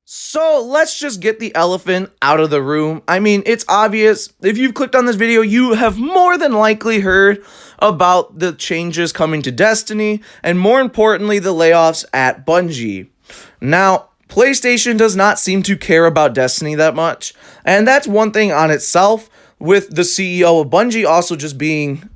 So let's just get the elephant out of the room. I mean, it's obvious. If you've clicked on this video, you have more than likely heard about the changes coming to Destiny, and more importantly, the layoffs at Bungie. Now, PlayStation does not seem to care about Destiny that much, and that's one thing on itself, with the CEO of Bungie also just being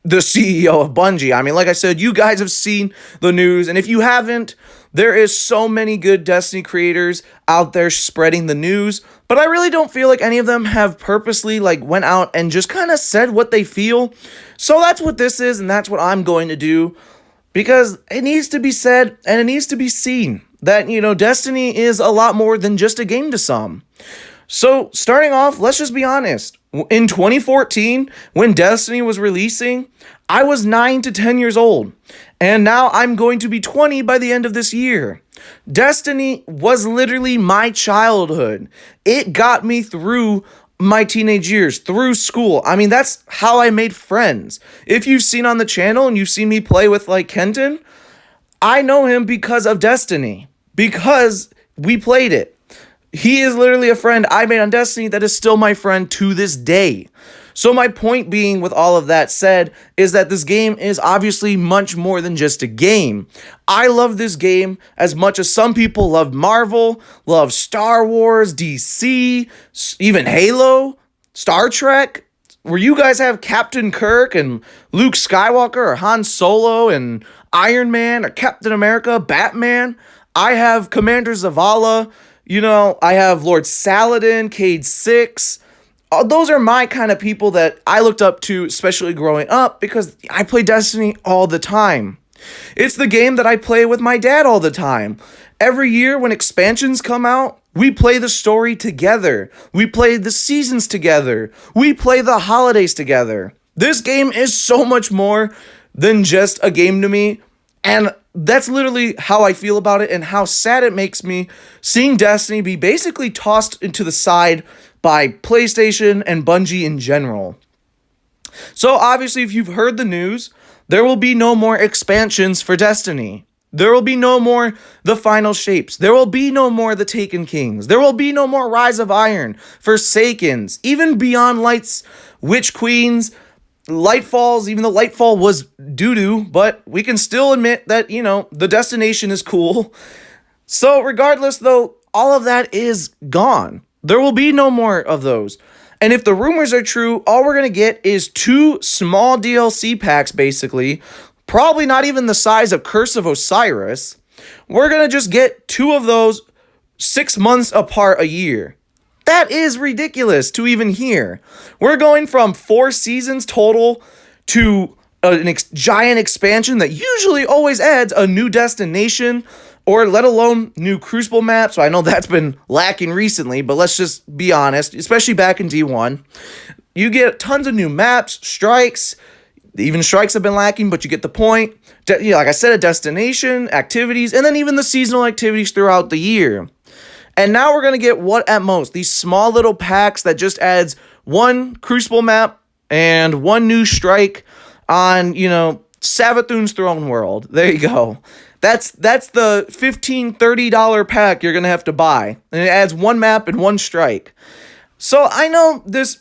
the CEO of Bungie. I mean, like I said, you guys have seen the news, and if you haven't, there is so many good Destiny creators out there spreading the news, but I really don't feel like any of them have purposely went out and just kind of said what they feel. So that's what this is, and that's what I'm going to do, because it needs to be said and it needs to be seen that, Destiny is a lot more than just a game to some. So starting off, let's just be honest. In 2014, when Destiny was releasing, I was 9 to 10 years old, and now I'm going to be 20 by the end of this year. Destiny was literally my childhood. It got me through my teenage years, through school. I mean, that's how I made friends. If you've seen on the channel and you've seen me play with Kenton, I know him because of Destiny, because we played it. He is literally a friend I made on Destiny that is still my friend to this day. So my point being, with all of that said, is that this game is obviously much more than just a game. I love this game as much as some people love Marvel, love Star Wars, DC, even Halo, Star Trek, where you guys have Captain Kirk and Luke Skywalker or Han Solo and Iron Man or Captain America, Batman. I have Commander Zavala. I have Lord Saladin, Cade 6. Those are my kind of people that I looked up to, especially growing up, because I play Destiny all the time. It's the game that I play with my dad all the time. Every year when expansions come out, we play the story together. We play the seasons together. We play the holidays together. This game is so much more than just a game to me, and that's literally how I feel about it, and how sad it makes me seeing Destiny be basically tossed into the side by PlayStation and Bungie in general. So obviously, if you've heard the news, there will be no more expansions for Destiny. There will be no more The Final Shapes. There will be no more The Taken Kings. There will be no more Rise of Iron, Forsakens, even Beyond Lights, Witch Queens, Lightfalls. Even though Lightfall was doo-doo, but we can still admit that, the destination is cool. So regardless, though, all of that is gone. There will be no more of those. And if the rumors are true, all we're going to get is 2 small DLC packs, basically. Probably not even the size of Curse of Osiris. We're going to just get 2 of those 6 months apart a year. That is ridiculous to even hear. We're going from 4 seasons total to a giant expansion that usually always adds a new destination, or let alone new Crucible maps. So I know that's been lacking recently, but let's just be honest, especially back in D1. You get tons of new maps, strikes. Even strikes have been lacking, but you get the point. Like I said, a destination, activities, and then even the seasonal activities throughout the year. And now we're going to get what at most? These small little packs that just adds 1 Crucible map and 1 new strike on, Savathun's Throne World. There you go. That's the $15, $30 pack you're going to have to buy. And it adds 1 map and 1 strike. So I know this,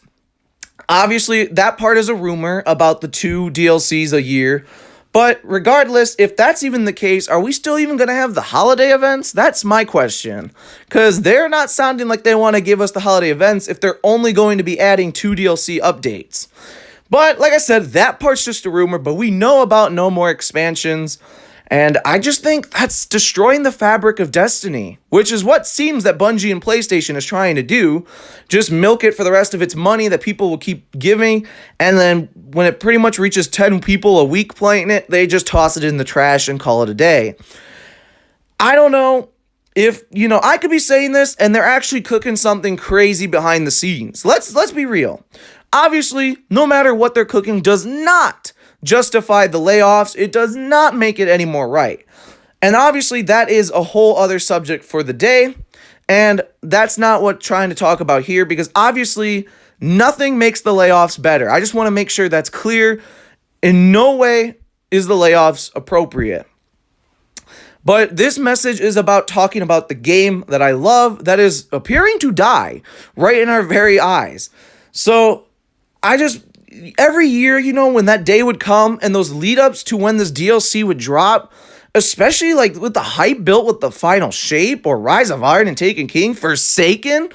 obviously that part is a rumor about the 2 DLCs a year. But regardless, if that's even the case, are we still even going to have the holiday events? That's my question. Because they're not sounding like they want to give us the holiday events if they're only going to be adding 2 DLC updates. But like I said, that part's just a rumor, but we know about no more expansions. And I just think that's destroying the fabric of Destiny, which is what seems that Bungie and PlayStation is trying to do. Just milk it for the rest of its money that people will keep giving, and then when it pretty much reaches 10 people a week playing it, they just toss it in the trash and call it a day. I don't know if, I could be saying this and they're actually cooking something crazy behind the scenes. Let's be real. Obviously, no matter what they're cooking does not justify the layoffs. It does not make it any more right. And obviously that is a whole other subject for the day, and that's not what I'm trying to talk about here, because obviously nothing makes the layoffs better. I just want to make sure that's clear. In no way is the layoffs appropriate. But this message is about talking about the game that I love that is appearing to die right in our very eyes. So I just, every year, when that day would come and those lead ups to when this DLC would drop, especially like with the hype built with the final shape or Rise of Iron and Taken King, Forsaken,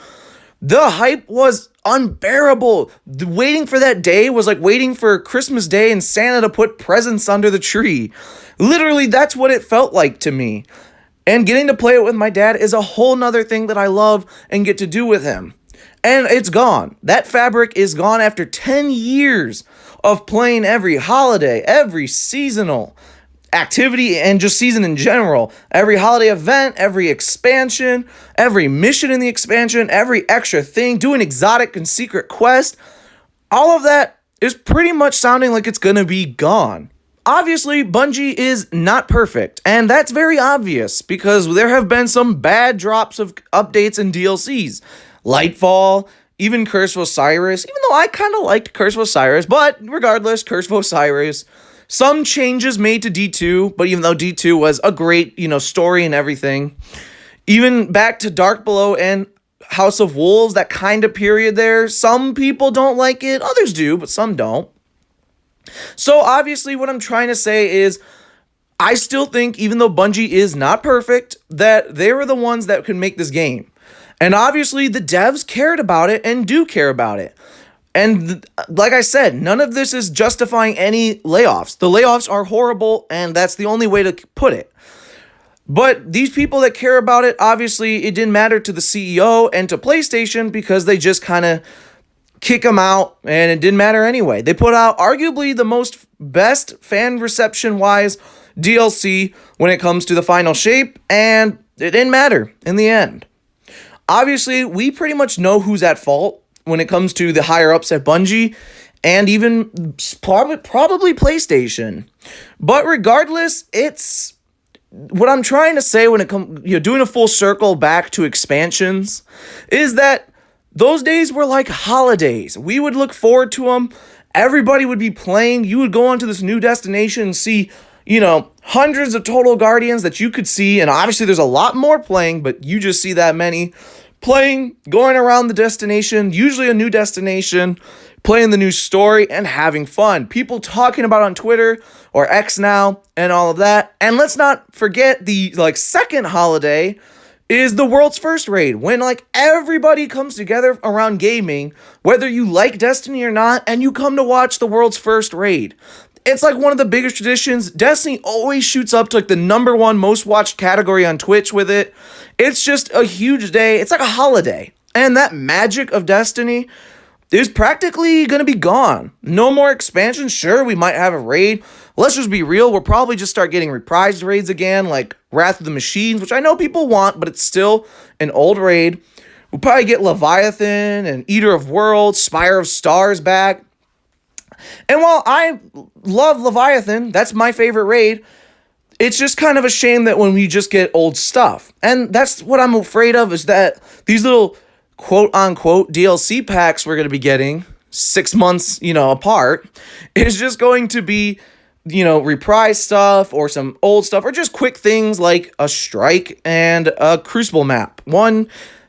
the hype was unbearable. Waiting for that day was like waiting for Christmas Day and Santa to put presents under the tree. Literally, that's what it felt like to me. And getting to play it with my dad is a whole nother thing that I love and get to do with him. And it's gone. That fabric is gone after 10 years of playing every holiday, every seasonal activity, and just season in general. Every holiday event, every expansion, every mission in the expansion, every extra thing, doing exotic and secret quest. All of that is pretty much sounding like it's gonna be gone. Obviously, Bungie is not perfect, and that's very obvious because there have been some bad drops of updates and DLCs. Lightfall, even Curse of Osiris, even though I kind of liked Curse of Osiris, but regardless, Curse of Osiris. Some changes made to D2, but even though D2 was a great, story and everything. Even back to Dark Below and House of Wolves, that kind of period there. Some people don't like it, others do, but some don't. So obviously what I'm trying to say is I still think, even though Bungie is not perfect, that they were the ones that could make this game. And obviously the devs cared about it and do care about it. And like I said, none of this is justifying any layoffs. The layoffs are horrible, and that's the only way to put it. But these people that care about it, obviously it didn't matter to the CEO and to PlayStation because they just kind of kick them out, and it didn't matter anyway. They put out arguably the best fan reception wise DLC when it comes to the final shape, and it didn't matter in the end. Obviously, we pretty much know who's at fault when it comes to the higher ups at Bungie, and even probably PlayStation. But regardless, it's what I'm trying to say when it comes, doing a full circle back to expansions, is that those days were like holidays. We would look forward to them. Everybody would be playing. You would go onto this new destination and see, hundreds of total Guardians that you could see. And obviously there's a lot more playing, but you just see that many playing, going around the destination, usually a new destination, playing the new story and having fun. People talking about it on Twitter or X now and all of that. And let's not forget the second holiday is the world's first raid, when everybody comes together around gaming, whether you like Destiny or not, and you come to watch the world's first raid. It's like one of the biggest traditions. Destiny always shoots up to the number one most watched category on Twitch with it. It's just a huge day. It's like a holiday. And that magic of Destiny is practically going to be gone. No more expansion. Sure, we might have a raid. Let's just be real. We'll probably just start getting reprised raids again, like Wrath of the Machines, which I know people want, but it's still an old raid. We'll probably get Leviathan and Eater of Worlds, Spire of Stars back. And while I love Leviathan, that's my favorite raid, it's just kind of a shame that when we just get old stuff. And that's what I'm afraid of, is that these little quote-unquote DLC packs we're going to be getting 6 months, apart, is just going to be, reprise stuff or some old stuff or just quick things like a strike and a Crucible map. One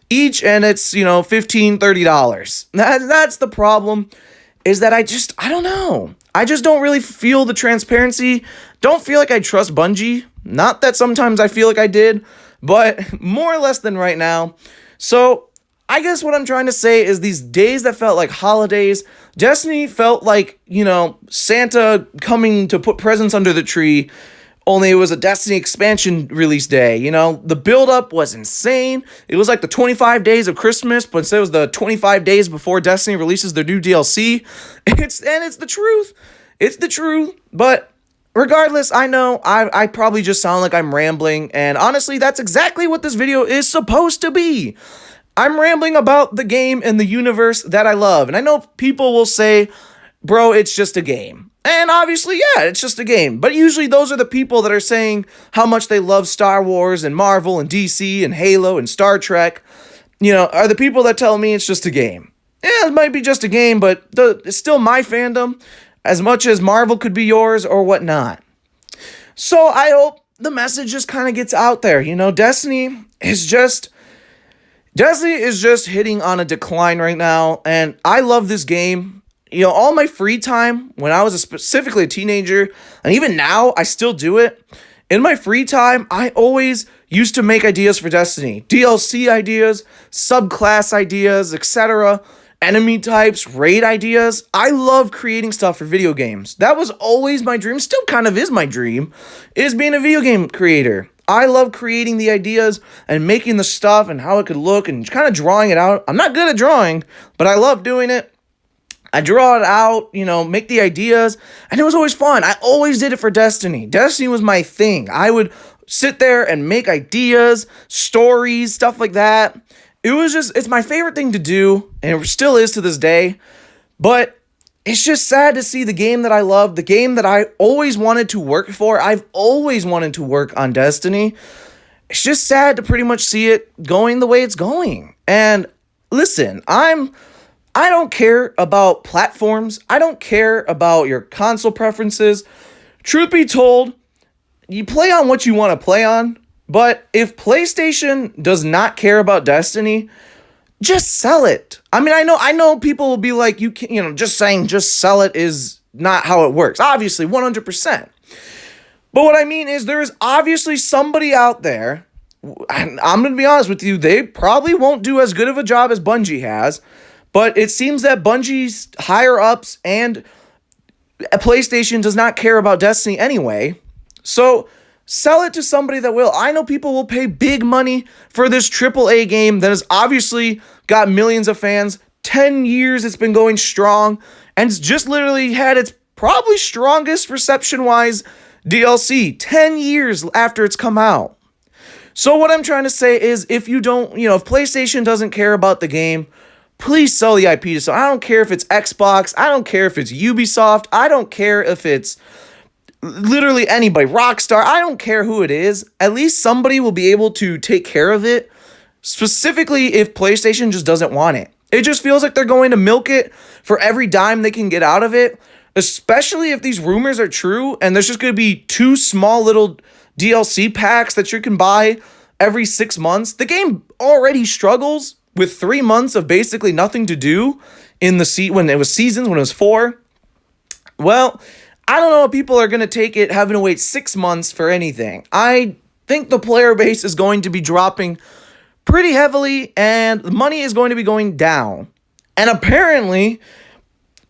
each, and it's, $15, $30. That's the problem, is that I don't know. I just don't really feel the transparency. Don't feel like I trust Bungie. Not that sometimes I feel like I did, but more or less than right now. So I guess what I'm trying to say is these days that felt like holidays, Destiny felt like, Santa coming to put presents under the tree, only it was a Destiny expansion release day. The build-up was insane. It was like the 25 days of Christmas, but instead it was the 25 days before Destiny releases their new DLC. It's the truth. It's the truth. But regardless, I know I probably just sound like I'm rambling, and honestly, that's exactly what this video is supposed to be. I'm rambling about the game and the universe that I love. And I know people will say, bro, it's just a game. And obviously, yeah, it's just a game. But usually those are the people that are saying how much they love Star Wars and Marvel and DC and Halo and Star Trek, are the people that tell me it's just a game. Yeah, it might be just a game, but it's still my fandom, as much as Marvel could be yours or whatnot. So I hope the message just kind of gets out there. Destiny is just hitting on a decline right now, and I love this game. All my free time when I was specifically a teenager, and even now I still do it. In my free time, I always used to make ideas for Destiny. DLC ideas, subclass ideas, etc. Enemy types, raid ideas. I love creating stuff for video games. That was always my dream, still kind of is my dream, is being a video game creator. I love creating the ideas and making the stuff and how it could look and kind of drawing it out. I'm not good at drawing, but I love doing it. I draw it out, make the ideas, and it was always fun. I always did it for Destiny. Destiny was my thing. I would sit there and make ideas, stories, stuff like that. It's my favorite thing to do, and it still is to this day. But it's just sad to see the game that I love, the game that I always wanted to work for. I've always wanted to work on Destiny. It's just sad to pretty much see it going the way it's going. And listen, I don't care about platforms. I don't care about your console preferences. Truth be told, you play on what you want to play on. But if PlayStation does not care about Destiny, just sell it. I mean, I know people will be like, just sell it is not how it works. Obviously, 100%. But what I mean is there is obviously somebody out there, and I'm going to be honest with you, they probably won't do as good of a job as Bungie has. But it seems that Bungie's higher-ups and PlayStation does not care about Destiny anyway. So sell it to somebody that will. I know people will pay big money for this AAA game that has obviously got millions of fans. 10 years it's been going strong. And it's just literally had its probably strongest reception-wise DLC 10 years after it's come out. So what I'm trying to say is if PlayStation doesn't care about the game, please sell the IP to someone. I don't care if it's Xbox. I don't care if it's Ubisoft. I don't care if it's literally anybody. Rockstar. I don't care who it is. At least somebody will be able to take care of it. Specifically if PlayStation just doesn't want it. It just feels like they're going to milk it for every dime they can get out of it. Especially if these rumors are true and there's just going to be 2 small little DLC packs that you can buy every 6 months. The game already struggles with 3 months of basically nothing to do when it was seasons, when it was 4. Well, I don't know if people are going to take it having to wait 6 months for anything. I think the player base is going to be dropping pretty heavily and the money is going to be going down. And apparently,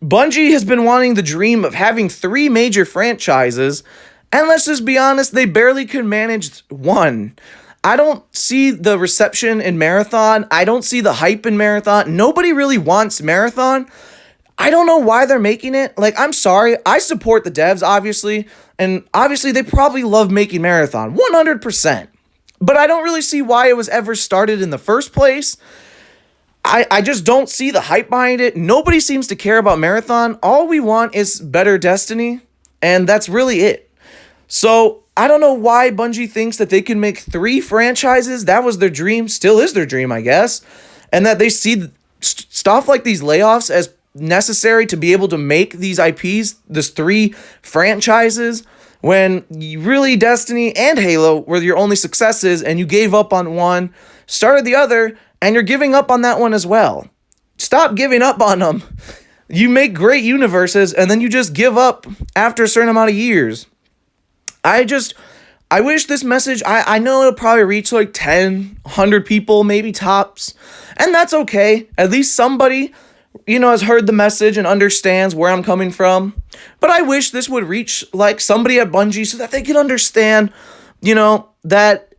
Bungie has been wanting the dream of having 3 major franchises, and let's just be honest, they barely can manage 1. I don't see the reception in Marathon. I don't see the hype in Marathon. Nobody really wants Marathon. I don't know why they're making it. I'm sorry. I support the devs, obviously. And obviously, they probably love making Marathon. 100%. But I don't really see why it was ever started in the first place. I just don't see the hype behind it. Nobody seems to care about Marathon. All we want is better Destiny. And that's really it. So I don't know why Bungie thinks that they can make 3 franchises. That was their dream, still is their dream, I guess. And that they see stuff like these layoffs as necessary to be able to make these IPs, this 3 franchises, when really Destiny and Halo were your only successes and you gave up on one, started the other, and you're giving up on that one as well. Stop giving up on them. You make great universes and then you just give up after a certain amount of years. I wish this message, I know it'll probably reach 10, 100 people, maybe tops. And that's okay. At least somebody, has heard the message and understands where I'm coming from. But I wish this would reach somebody at Bungie so that they can understand, that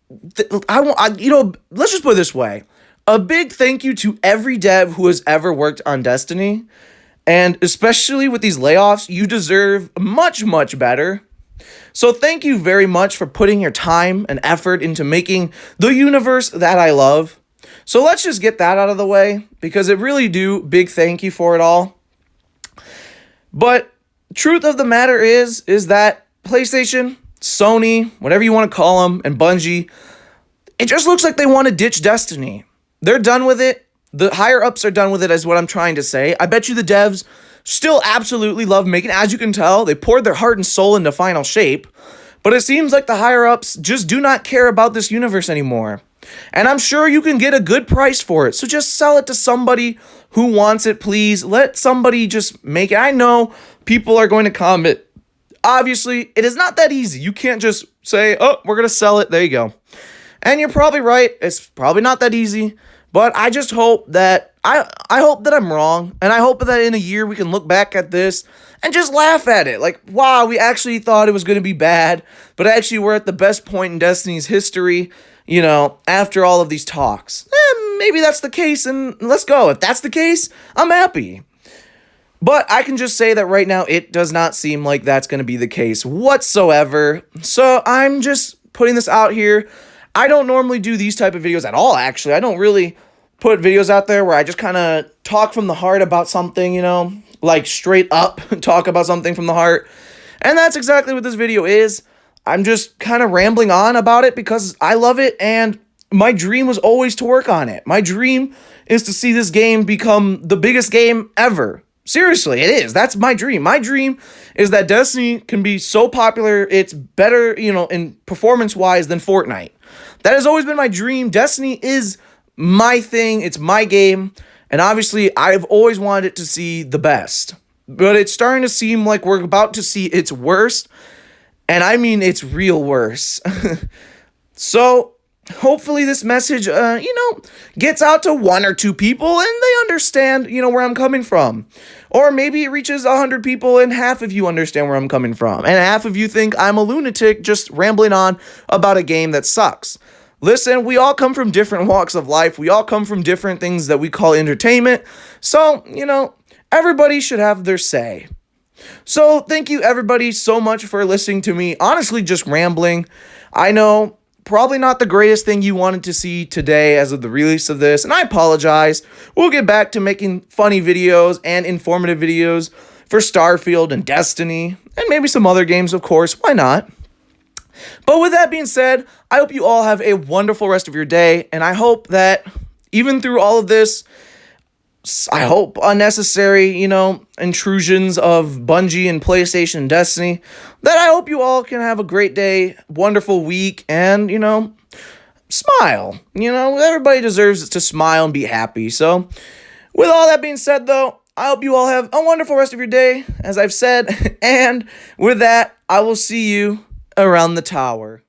let's just put it this way. A big thank you to every dev who has ever worked on Destiny. And especially with these layoffs, you deserve much, much better. So thank you very much for putting your time and effort into making the universe that I love. So let's just get that out of the way because it really big thank you for it all. But truth of the matter is that PlayStation, Sony, whatever you want to call them, and Bungie, it just looks like they want to ditch Destiny. They're done with it. The higher ups are done with it is what I'm trying to say. I bet you the devs still absolutely love making it. As you can tell, they poured their heart and soul into Final Shape. But it seems like the higher-ups just do not care about this universe anymore. And I'm sure you can get a good price for it. So just sell it to somebody who wants it, please. Let somebody just make it. I know people are going to comment. Obviously, it is not that easy. You can't just say, oh, we're going to sell it. There you go. And you're probably right. It's probably not that easy. But I just hope that, I hope that I'm wrong. And I hope that in a year we can look back at this and just laugh at it. Like, wow, we actually thought it was going to be bad. But actually, we're at the best point in Destiny's history, you know, after all of these talks. Maybe that's the case, and let's go. If that's the case, I'm happy. But I can just say that right now, it does not seem like that's going to be the case whatsoever. So I'm just putting this out here. I don't normally do these type of videos at all, actually. I don't really put videos out there where I just kind of talk from the heart about something, you know, like straight up talk about something from the heart. And that's exactly what this video is. I'm just kind of rambling on about it because I love it, and my dream was always to work on it. My dream is to see this game become the biggest game ever. Seriously, it is. That's my dream. My dream is that Destiny can be so popular, it's better, you know, in performance-wise than Fortnite. That has always been my dream. Destiny is my thing. It's my game. And obviously, I've always wanted it to see the best. But it's starting to seem like we're about to see its worst. And I mean, it's real worse. So, hopefully this message, gets out to 1 or 2 people and they understand, where I'm coming from. Or maybe it reaches 100 people and half of you understand where I'm coming from. And half of you think I'm a lunatic just rambling on about a game that sucks. Listen, we all come from different walks of life. We all come from different things that we call entertainment. So, everybody should have their say. So, thank you everybody so much for listening to me. Honestly, just rambling. I know, probably not the greatest thing you wanted to see today as of the release of this, and I apologize. We'll get back to making funny videos and informative videos for Starfield and Destiny, and maybe some other games, of course. Why not? But with that being said, I hope you all have a wonderful rest of your day, and I hope that even through all of this, I hope unnecessary, intrusions of Bungie and PlayStation and Destiny, that I hope you all can have a great day, wonderful week, and, smile. Everybody deserves to smile and be happy. So, with all that being said, though, I hope you all have a wonderful rest of your day, as I've said, and with that, I will see you around the tower.